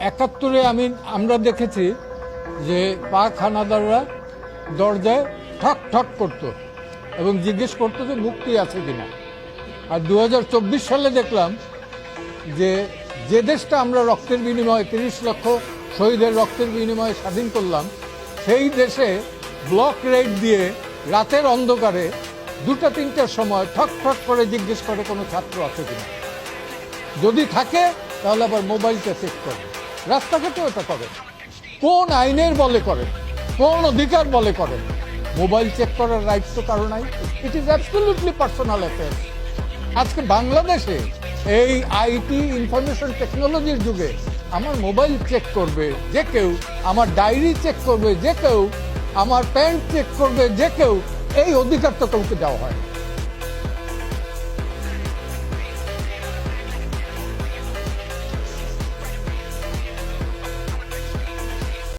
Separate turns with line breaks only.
71-এ আমরা দেখেছি যে পাক হানাদাররা দরজায় ঠক ঠক করত এবং জিজ্ঞেস করতো যে মুক্তি আছে কিনা। আর 2024 সালে দেখলাম যে যে দেশটা আমরা রক্তের বিনিময়ে 30 লক্ষ শহীদের রক্তের বিনিময়ে স্বাধীন করলাম, সেই দেশে ব্লক রেড দিয়ে রাতের অন্ধকারে 2টা-3টার সময় ঠক ঠক করে জিজ্ঞেস করে কোনো ছাত্র আছে কিনা। যদি থাকে তাহলে আবার মোবাইলটা চেক করে। রাস্তাঘাটেও এটা করে। কোন আইনের বলে করে, কোন অধিকার বলে করে? মোবাইল চেক করার রাইট তো কারো নাই। It is absolutely personal affair. আজকে বাংলাদেশে এই আইটি ইনফরমেশন টেকনোলজির যুগে আমার মোবাইল চেক করবে যে কেউ, আমার ডায়েরি চেক করবে যে কেউ, আমার প্যান্ট চেক করবে যে কেউ, এই অধিকার তো কাউকে দেওয়া হয়।